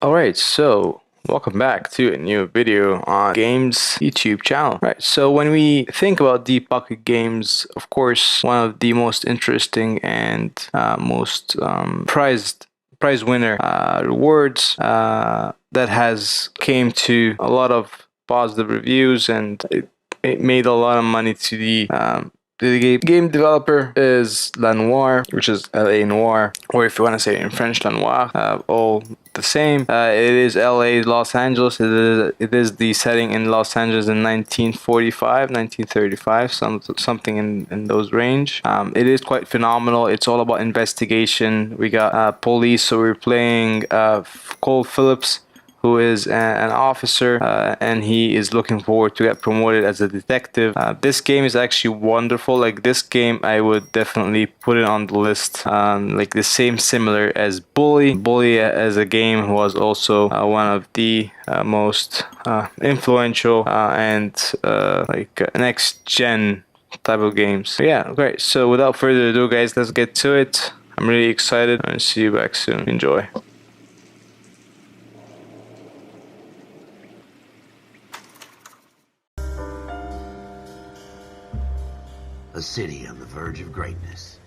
Alright, so welcome back to a new video on Games YouTube channel. Right, so when we think about deep pocket games, of course, one of the most interesting and most prize winner rewards that has came to a lot of positive reviews, and it made a lot of money to the game developer is La Noire, which is LA Noire, or if you want to say it in French, La Noire, all the same. It is LA, Los Angeles. It is the setting in Los Angeles in 1945, 1935, something in those range. It is quite phenomenal. It's all about investigation. We got police, so we're playing Cole Phillips, who is an officer, and he is looking forward to get promoted as a detective. This game is actually wonderful. Like, this game, I would definitely put it on the list. Like the similar as Bully. Bully as a game was also one of the most influential and like next gen type of games. So yeah, great. So without further ado, guys, let's get to it. I'm really excited, and see you back soon. Enjoy. A city on the verge of greatness.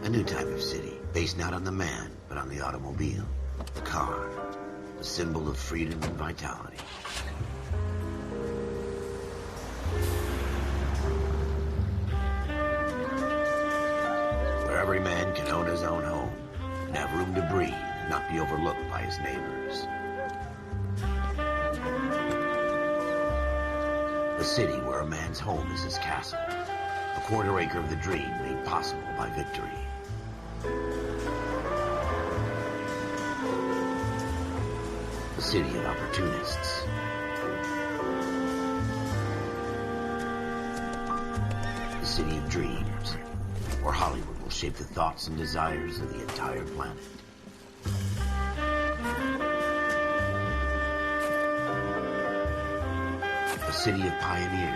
A new type of city, based not on the man, but on the automobile. The car. The symbol of freedom and vitality. Where every man can own his own home, and have room to breathe, and not be overlooked by his neighbors. A city where a man's home is his castle. A quarter acre of the dream made possible by victory. A city of opportunists. A city of dreams, where Hollywood will shape the thoughts and desires of the entire planet. A city of pioneers.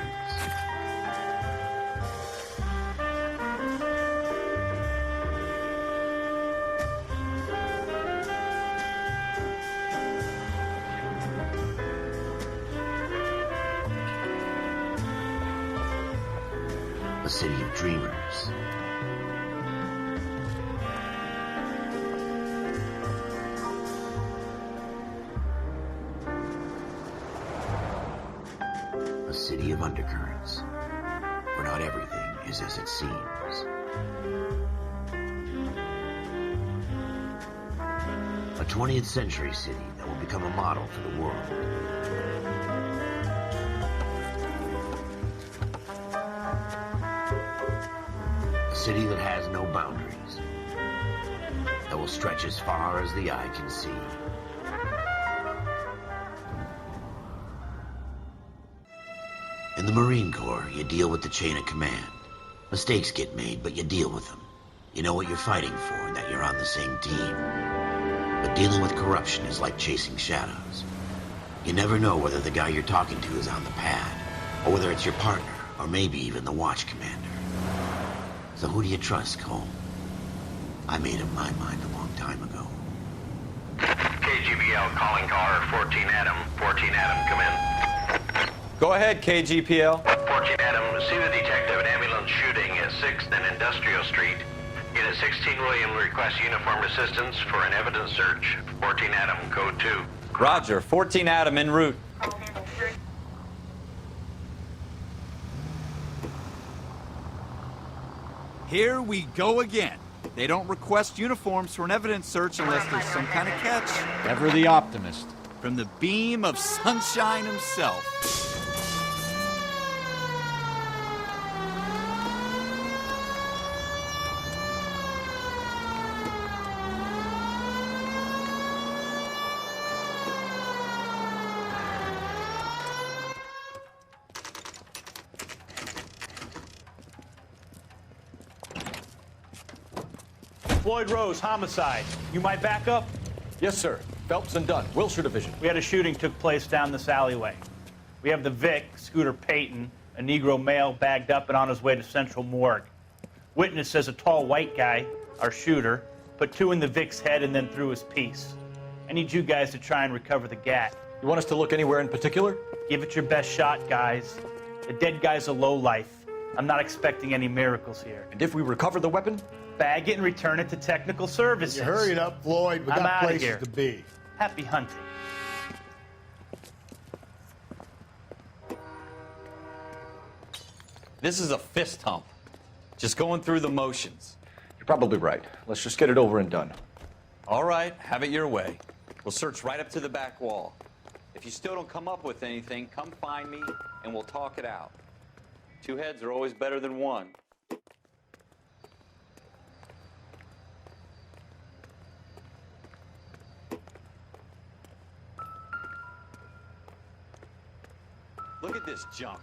A city of dreamers. A city of undercurrents, where not everything is as it seems. A 20th century city that will become a model for the world. A city that has no boundaries, that will stretch as far as the eye can see. In the Marine Corps, you deal with the chain of command. Mistakes get made, but you deal with them. You know what you're fighting for and that you're on the same team. But dealing with corruption is like chasing shadows. You never know whether the guy you're talking to is on the pad, or whether it's your partner, or maybe even the watch commander. So who do you trust, Cole? I made up my mind a long time ago. KGBL calling car 14 Adam. 14 Adam, come in. Go ahead, KGPL. 14 Adam, see the detective at ambulance shooting at 6th and Industrial Street. Unit 16 William requests uniformed assistance for an evidence search. 14 Adam, code 2. Roger, 14 Adam en route. Here we go again. They don't request uniforms for an evidence search unless there's some kind of catch. Ever the optimist. From the beam of sunshine himself. Floyd Rose, homicide. You might back up? Yes, sir. Phelps and Dunn, Wilshire Division. We had a shooting took place down this alleyway. We have the Vic, Scooter Payton, a Negro male bagged up and on his way to Central Morgue. Witness says a tall white guy, our shooter, put two in the Vic's head and then threw his piece. I need you guys to try and recover the gat. You want us to look anywhere in particular? Give it your best shot, guys. The dead guy's a lowlife. I'm not expecting any miracles here. And if we recover the weapon? Bag it and return it to technical services. You hurry it up, Floyd. We I'm got outta places here. to be. Happy hunting. This is a fist hump. Just going through the motions. You're probably right. Let's just get it over and done. All right, have it your way. We'll search right up to the back wall. If you still don't come up with anything, come find me and we'll talk it out. Two heads are always better than one. Look at this junk.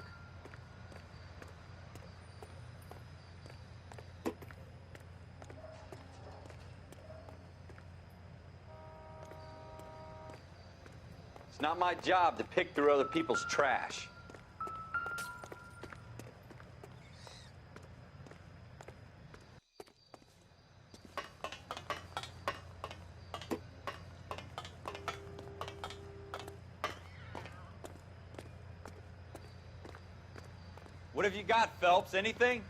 It's not my job to pick through other people's trash. What have you got, Phelps? Anything?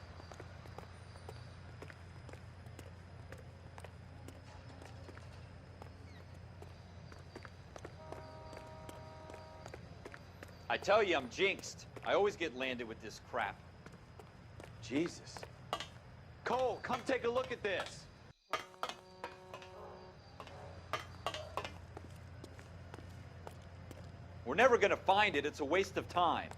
I tell you, I'm jinxed. I always get landed with this crap. Jesus. Cole, come take a look at this. We're never gonna find it. It's a waste of time.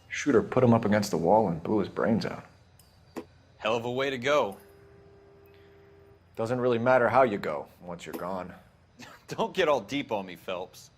Shooter put him up against the wall and blew his brains out. Hell of a way to go. Doesn't really matter how you go once you're gone. Don't get all deep on me, Phelps.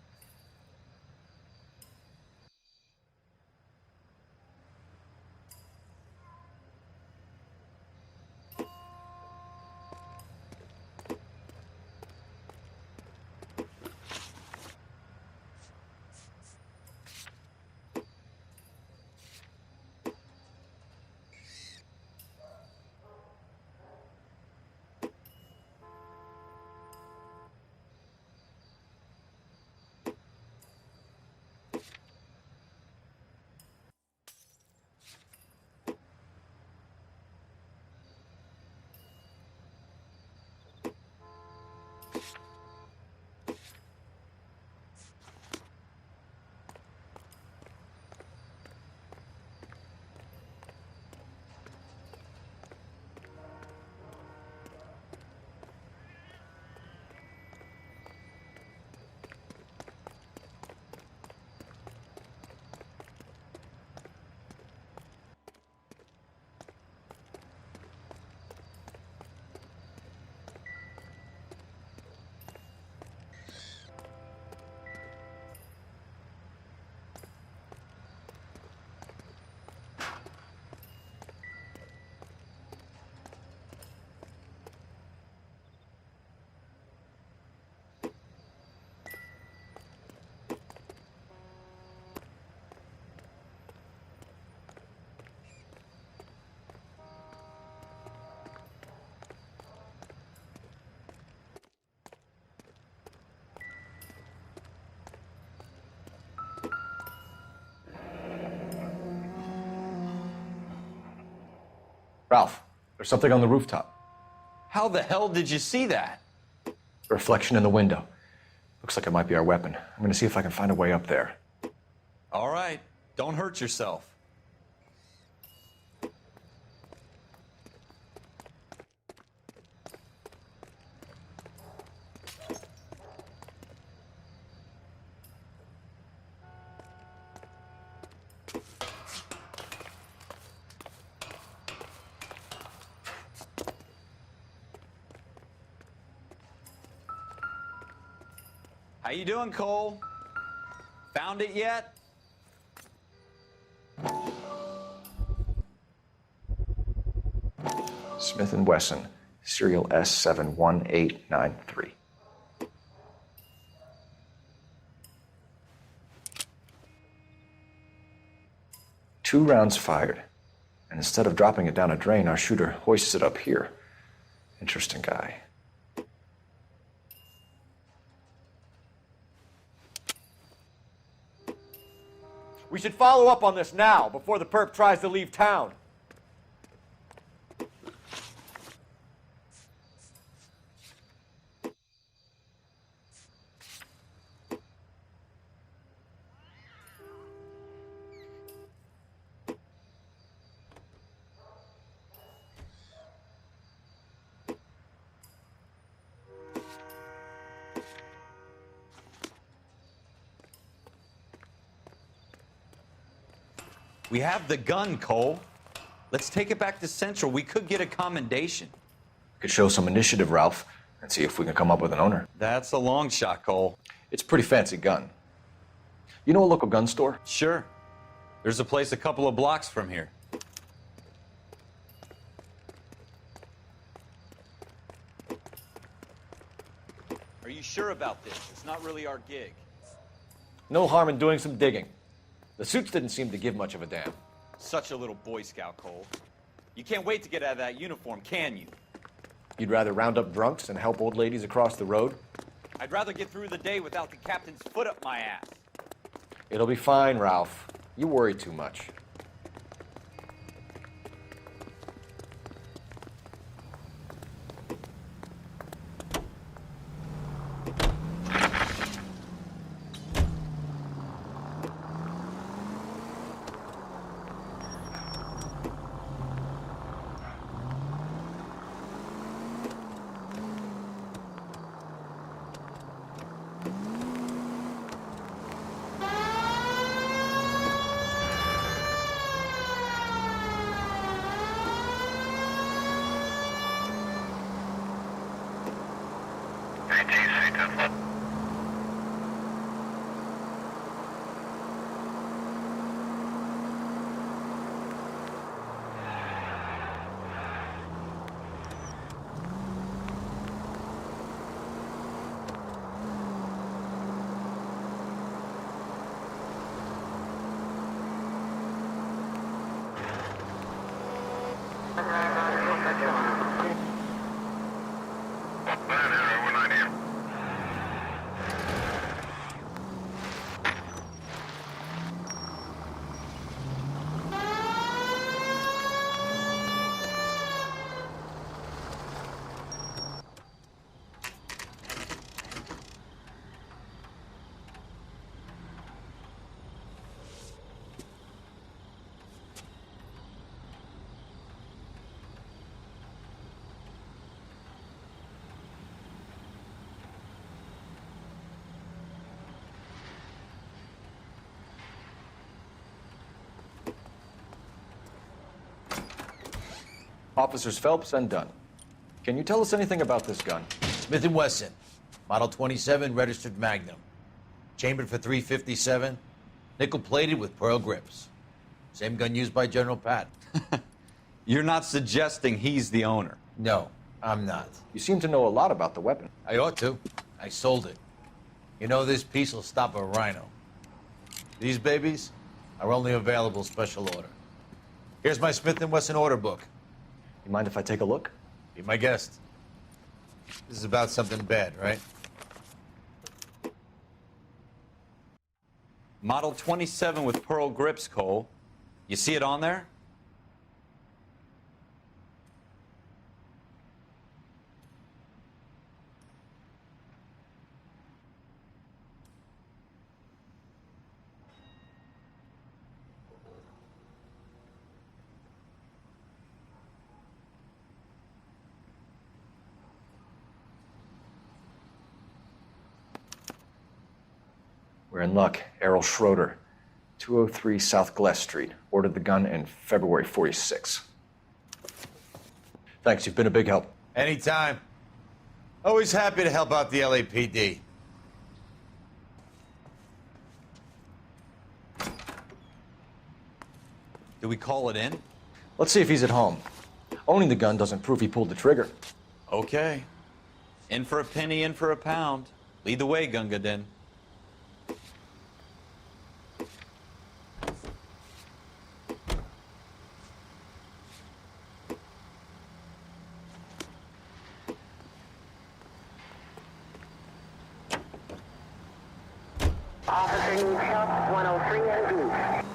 Ralph, there's something on the rooftop. How the hell did you see that? A reflection in the window. Looks like it might be our weapon. I'm gonna see if I can find a way up there. All right, don't hurt yourself. How you doing, Cole? Found it yet? Smith & Wesson, serial S71893. Two rounds fired, and instead of dropping it down a drain, our shooter hoists it up here. Interesting guy. We should follow up on this now, before the perp tries to leave town. We have the gun, Cole. Let's take it back to Central. We could get a commendation. Could show some initiative, Ralph, and see if we can come up with an owner. That's a long shot, Cole. It's a pretty fancy gun. You know a local gun store? Sure. There's a place a couple of blocks from here. Are you sure about this? It's not really our gig. No harm in doing some digging. The suits didn't seem to give much of a damn. Such a little Boy Scout, Cole. You can't wait to get out of that uniform, can you? You'd rather round up drunks and help old ladies across the road? I'd rather get through the day without the captain's foot up my ass. It'll be fine, Ralph. You worry too much. Officers Phelps and Dunn. Can you tell us anything about this gun? Smith & Wesson, Model 27, registered Magnum. Chambered for .357, nickel-plated with pearl grips. Same gun used by General Patton. You're not suggesting he's the owner? No, I'm not. You seem to know a lot about the weapon. I ought to. I sold it. You know, this piece will stop a rhino. These babies are only available special order. Here's my Smith & Wesson order book. You mind if I take a look? Be my guest. This is about something bad, right? Model 27 with pearl grips, Cole. You see it on there? We're in luck. Errol Schroeder. 203 South Glass Street. Ordered the gun in February 46. Thanks, you've been a big help. Anytime. Always happy to help out the LAPD. Do we call it in? Let's see if he's at home. Owning the gun doesn't prove he pulled the trigger. Okay. In for a penny, in for a pound. Lead the way, Gunga Din. Officer needs help, 103 and East.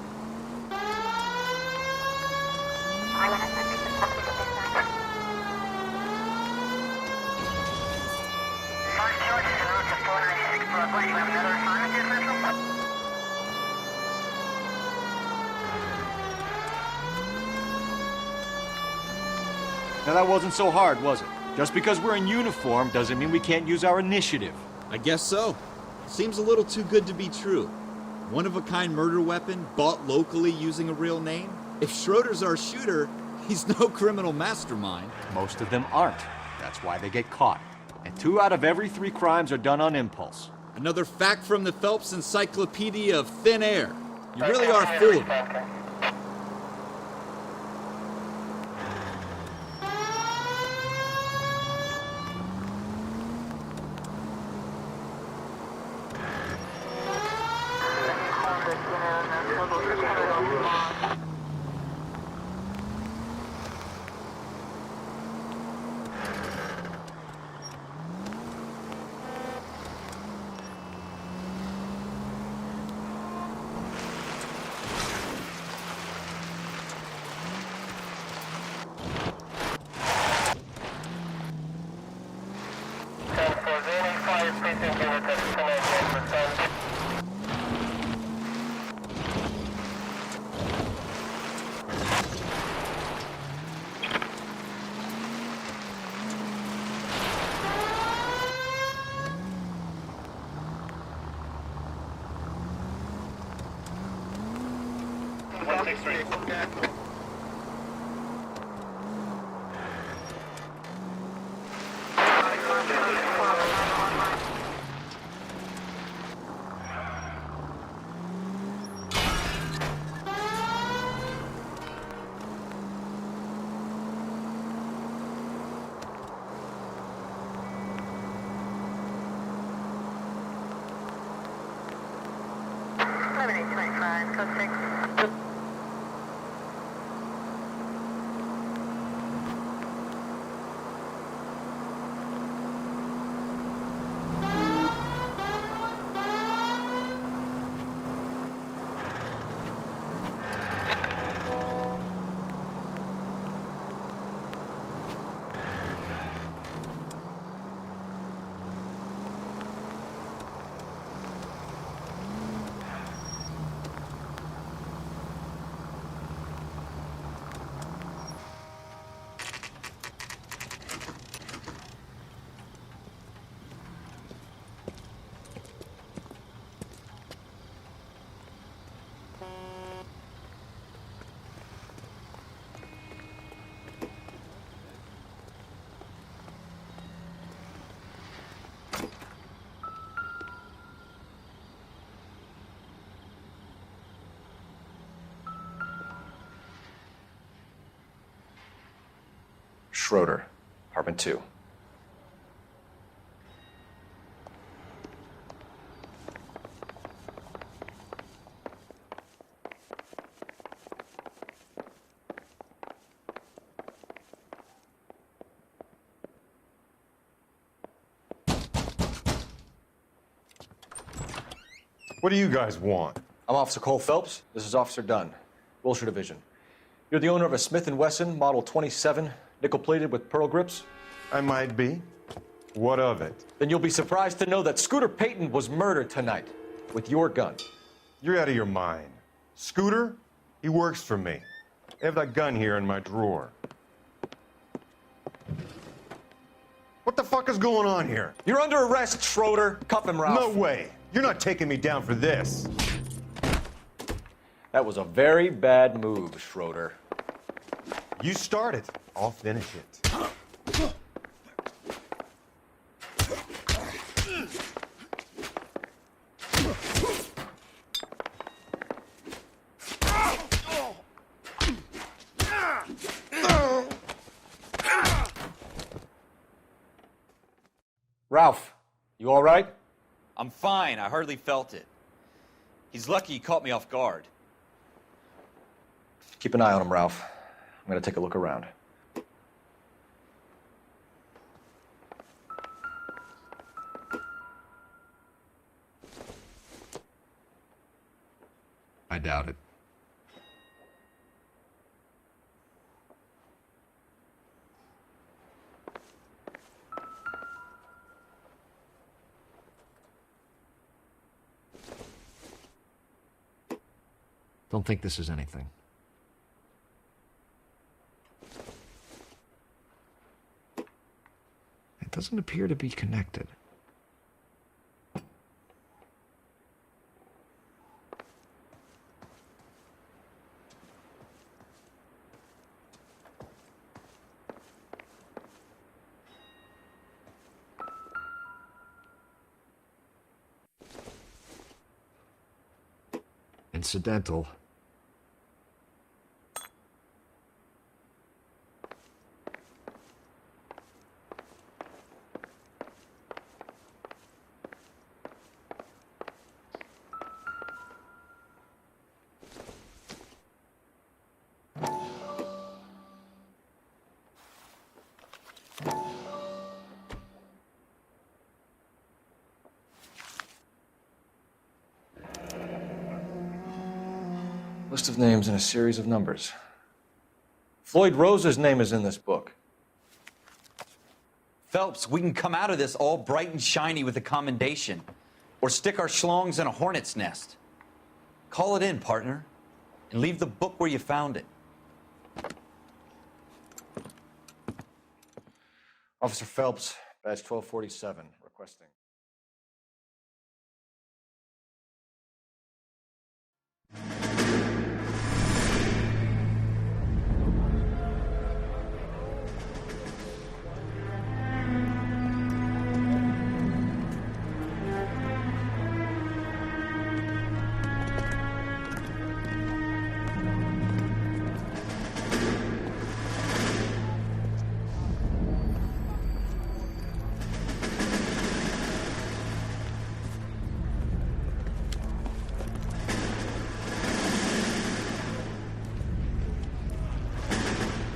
First George is en route to 496 Broadway. You have another assignment here, Central? Now that wasn't so hard, was it? Just because we're in uniform doesn't mean we can't use our initiative. I guess so. Seems a little too good to be true. One-of-a-kind murder weapon bought locally using a real name? If Schroeder's our shooter, he's no criminal mastermind. Most of them aren't. That's why they get caught. And 2 out of every 3 crimes are done on impulse. Another fact from the Phelps Encyclopedia of Thin Air. You really are full of it. Schroeder, apartment 2. What do you guys want? I'm Officer Cole Phelps. This is Officer Dunn, Wilshire Division. You're the owner of a Smith & Wesson Model 27, nickel-plated with pearl grips? I might be. What of it? Then you'll be surprised to know that Scooter Payton was murdered tonight with your gun. You're out of your mind. Scooter? He works for me. I have that gun here in my drawer. What the fuck is going on here? You're under arrest, Schroeder. Cuff him, Ralph. No way. You're not taking me down for this. That was a very bad move, Schroeder. You start it, I'll finish it. Ralph, you all right? I'm fine. I hardly felt it. He's lucky he caught me off guard. Keep an eye on him, Ralph. I'm gonna take a look around. I doubt it. Don't think this is anything. It doesn't appear to be connected. Incidental. List of names and a series of numbers. Floyd Rose's name is in this book. Phelps, we can come out of this all bright and shiny with a commendation. Or stick our schlongs in a hornet's nest. Call it in, partner. And leave the book where you found it. Officer Phelps, badge 1247, requesting.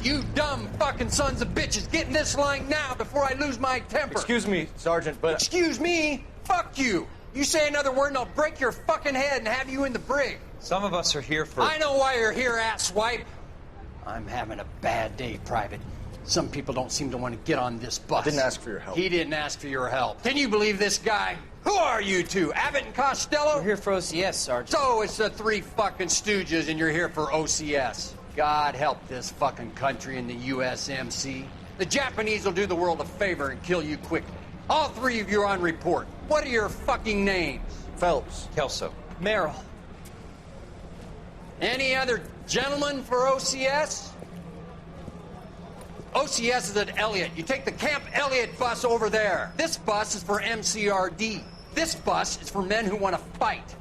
You dumb fucking sons of bitches, get in this line now before I lose my temper. Excuse me, Sergeant, but... Excuse me? Fuck you. You say another word and I'll break your fucking head and have you in the brig. Some of us are here for... I know why you're here, asswipe. I'm having a bad day, Private. Some people don't seem to want to get on this bus. I didn't ask for your help. He didn't ask for your help. Can you believe this guy? Who are you two? Abbott and Costello? We're here for OCS, Sergeant. So it's the three fucking stooges and you're here for OCS. God help this fucking country and the USMC. The Japanese will do the world a favor and kill you quickly. All three of you are on report. What are your fucking names? Phelps. Kelso. Merrill. Any other gentlemen for OCS? OCS is at Elliott. You take the Camp Elliott bus over there. This bus is for MCRD. This bus is for men who want to fight.